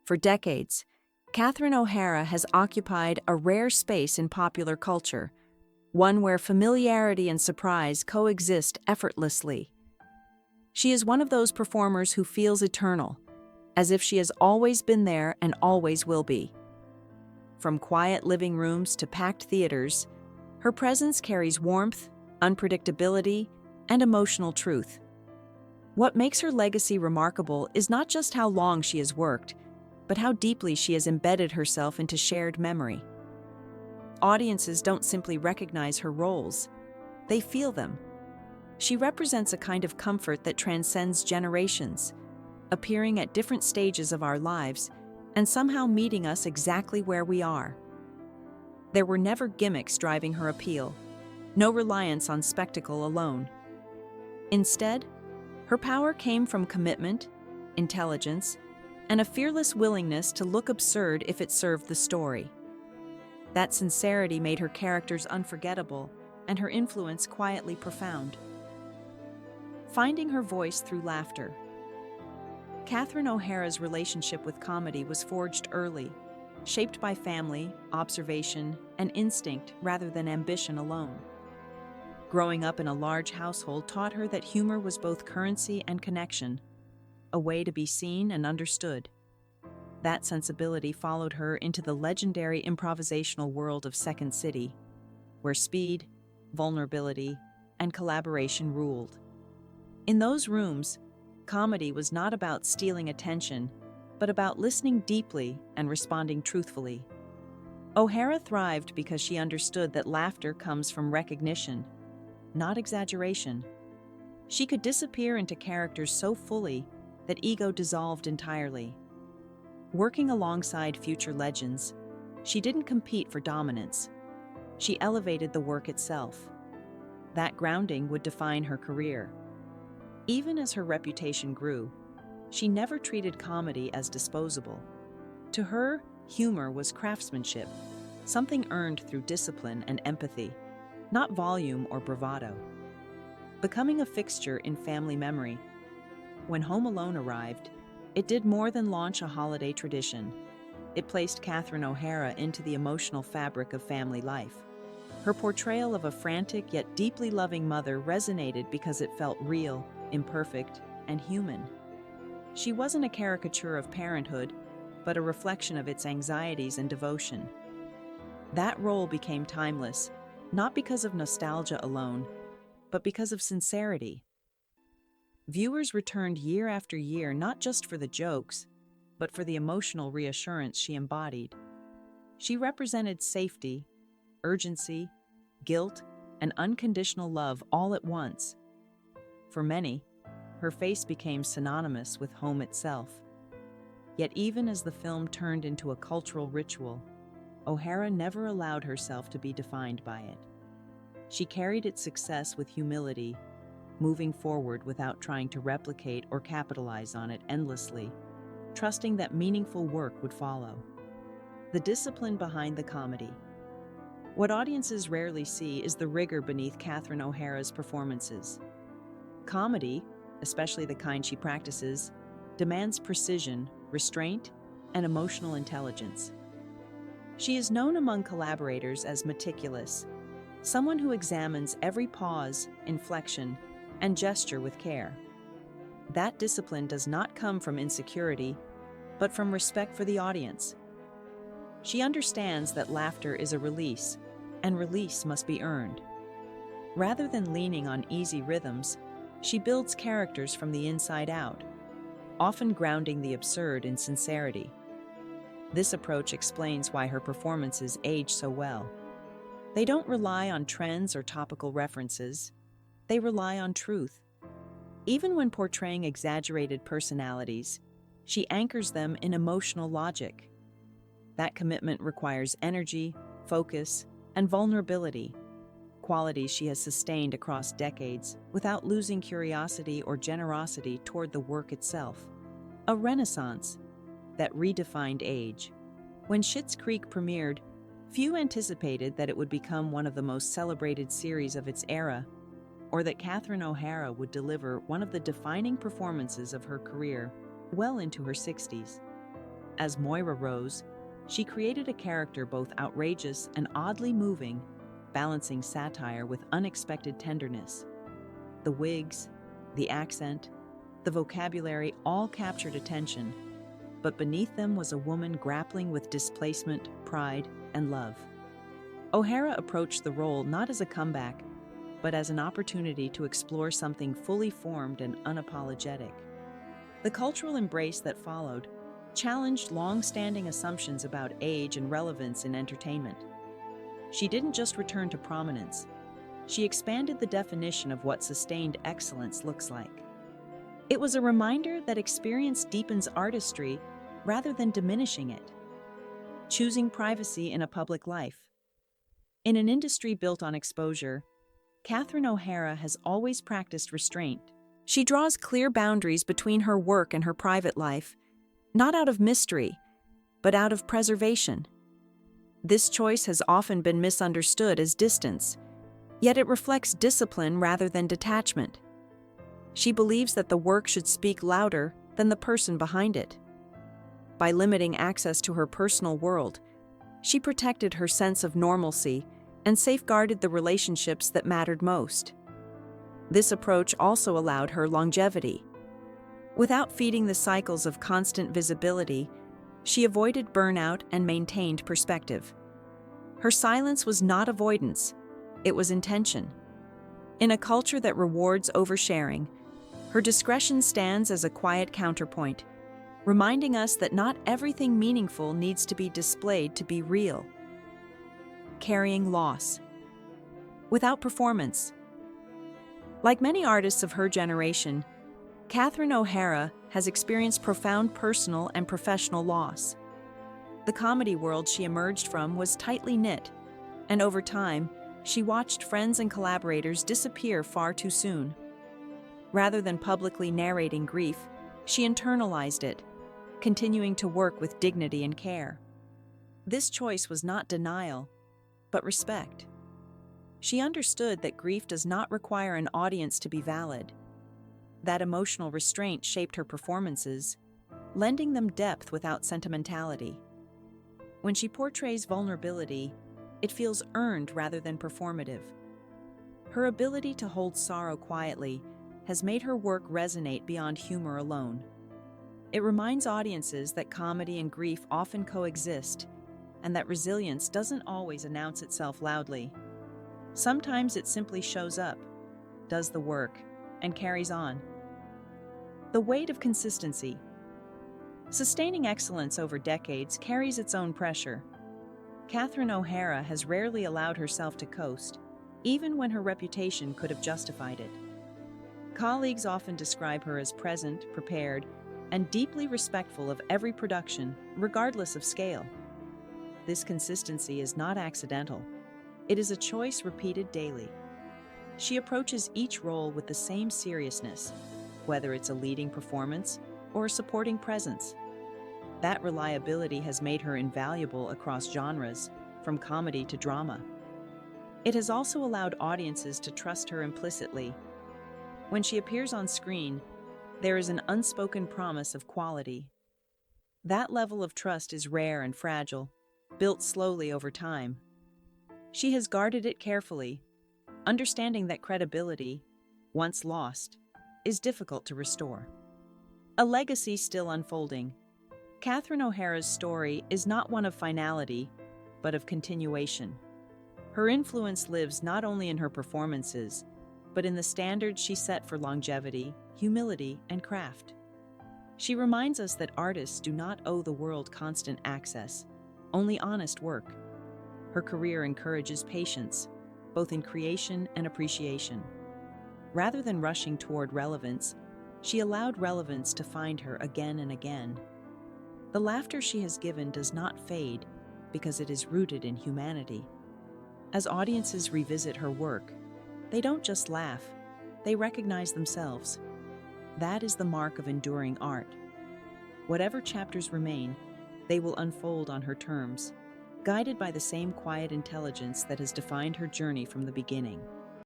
For decades, Catherine O'Hara has occupied a rare space in popular culture, one where familiarity and surprise coexist effortlessly. She is one of those performers who feels eternal, as if she has always been there and always will be. From quiet living rooms to packed theaters, her presence carries warmth, unpredictability, and emotional truth. What makes her legacy remarkable is not just how long she has worked, but how deeply she has embedded herself into shared memory. Audiences don't simply recognize her roles, they feel them. She represents a kind of comfort that transcends generations, appearing at different stages of our lives and somehow meeting us exactly where we are. There were never gimmicks driving her appeal, no reliance on spectacle alone. Instead, her power came from commitment, intelligence, and a fearless willingness to look absurd if it served the story. That sincerity made her characters unforgettable and her influence quietly profound. Finding her voice through laughter. Catherine O'Hara's relationship with comedy was forged early, shaped by family, observation, and instinct rather than ambition alone. Growing up in a large household taught her that humor was both currency and connection, a way to be seen and understood. That sensibility followed her into the legendary improvisational world of Second City, where speed, vulnerability, and collaboration ruled. In those rooms, comedy was not about stealing attention, but about listening deeply and responding truthfully. O'Hara thrived because she understood that laughter comes from recognition, not exaggeration. She could disappear into characters so fully that ego dissolved entirely. Working alongside future legends, she didn't compete for dominance. She elevated the work itself. That grounding would define her career. Even as her reputation grew, she never treated comedy as disposable. To her, humor was craftsmanship, something earned through discipline and empathy, not volume or bravado. Becoming a fixture in family memory. When Home Alone arrived, it did more than launch a holiday tradition. It placed Catherine O'Hara into the emotional fabric of family life. Her portrayal of a frantic yet deeply loving mother resonated because it felt real, imperfect, and human. She wasn't a caricature of parenthood, but a reflection of its anxieties and devotion. That role became timeless, not because of nostalgia alone, but because of sincerity. Viewers returned year after year not just for the jokes, but for the emotional reassurance she embodied. She represented safety, urgency, guilt, and unconditional love all at once. For many, her face became synonymous with home itself. Yet even as the film turned into a cultural ritual, O'Hara never allowed herself to be defined by it. She carried its success with humility, moving forward without trying to replicate or capitalize on it endlessly, trusting that meaningful work would follow. The discipline behind the comedy. What audiences rarely see is the rigor beneath Catherine O'Hara's performances. Comedy, especially the kind she practices, demands precision, restraint, and emotional intelligence. She is known among collaborators as meticulous, someone who examines every pause, inflection, and gesture with care. That discipline does not come from insecurity, but from respect for the audience. She understands that laughter is a release, and release must be earned. Rather than leaning on easy rhythms, she builds characters from the inside out, often grounding the absurd in sincerity. This approach explains why her performances age so well. They don't rely on trends or topical references. They rely on truth. Even when portraying exaggerated personalities, she anchors them in emotional logic. That commitment requires energy, focus, and vulnerability, qualities she has sustained across decades without losing curiosity or generosity toward the work itself. A renaissance that redefined age. When Schitt's Creek premiered, few anticipated that it would become one of the most celebrated series of its era, or that Catherine O'Hara would deliver one of the defining performances of her career well into her 60s. As Moira Rose, she created a character both outrageous and oddly moving, balancing satire with unexpected tenderness. The wigs, the accent, the vocabulary all captured attention, but beneath them was a woman grappling with displacement, pride, and love. O'Hara approached the role not as a comeback, but as an opportunity to explore something fully formed and unapologetic. The cultural embrace that followed challenged long-standing assumptions about age and relevance in entertainment. She didn't just return to prominence, she expanded the definition of what sustained excellence looks like. It was a reminder that experience deepens artistry rather than diminishing it. Choosing privacy in a public life. In an industry built on exposure, Catherine O'Hara has always practiced restraint. She draws clear boundaries between her work and her private life, not out of mystery, but out of preservation. This choice has often been misunderstood as distance, yet it reflects discipline rather than detachment. She believes that the work should speak louder than the person behind it. By limiting access to her personal world, she protected her sense of normalcy and safeguarded the relationships that mattered most. This approach also allowed her longevity. Without feeding the cycles of constant visibility, she avoided burnout and maintained perspective. Her silence was not avoidance, it was intention. In a culture that rewards oversharing, her discretion stands as a quiet counterpoint, reminding us that not everything meaningful needs to be displayed to be real. Carrying loss. Without performance. Like many artists of her generation, Catherine O'Hara has experienced profound personal and professional loss. The comedy world she emerged from was tightly knit, and over time, she watched friends and collaborators disappear far too soon. Rather than publicly narrating grief, she internalized it, continuing to work with dignity and care. This choice was not denial, but respect. She understood that grief does not require an audience to be valid. That emotional restraint shaped her performances, lending them depth without sentimentality. When she portrays vulnerability, it feels earned rather than performative. Her ability to hold sorrow quietly has made her work resonate beyond humor alone. It reminds audiences that comedy and grief often coexist, and that resilience doesn't always announce itself loudly. Sometimes it simply shows up, does the work, and carries on. The weight of consistency. Sustaining excellence over decades carries its own pressure. Catherine O'Hara has rarely allowed herself to coast, even when her reputation could have justified it. Colleagues often describe her as present, prepared, and deeply respectful of every production, regardless of scale. This consistency is not accidental. It is a choice repeated daily. She approaches each role with the same seriousness, whether it's a leading performance or a supporting presence. That reliability has made her invaluable across genres, from comedy to drama. It has also allowed audiences to trust her implicitly. When she appears on screen, there is an unspoken promise of quality. That level of trust is rare and fragile, built slowly over time. She has guarded it carefully, understanding that credibility, once lost, is difficult to restore. A legacy still unfolding. Catherine O'Hara's story is not one of finality, but of continuation. Her influence lives not only in her performances, but in the standards she set for longevity, humility, and craft. She reminds us that artists do not owe the world constant access, only honest work. Her career encourages patience, both in creation and appreciation. Rather than rushing toward relevance, she allowed relevance to find her again and again. The laughter she has given does not fade because it is rooted in humanity. As audiences revisit her work, they don't just laugh, they recognize themselves. That is the mark of enduring art. Whatever chapters remain, they will unfold on her terms, guided by the same quiet intelligence that has defined her journey from the beginning.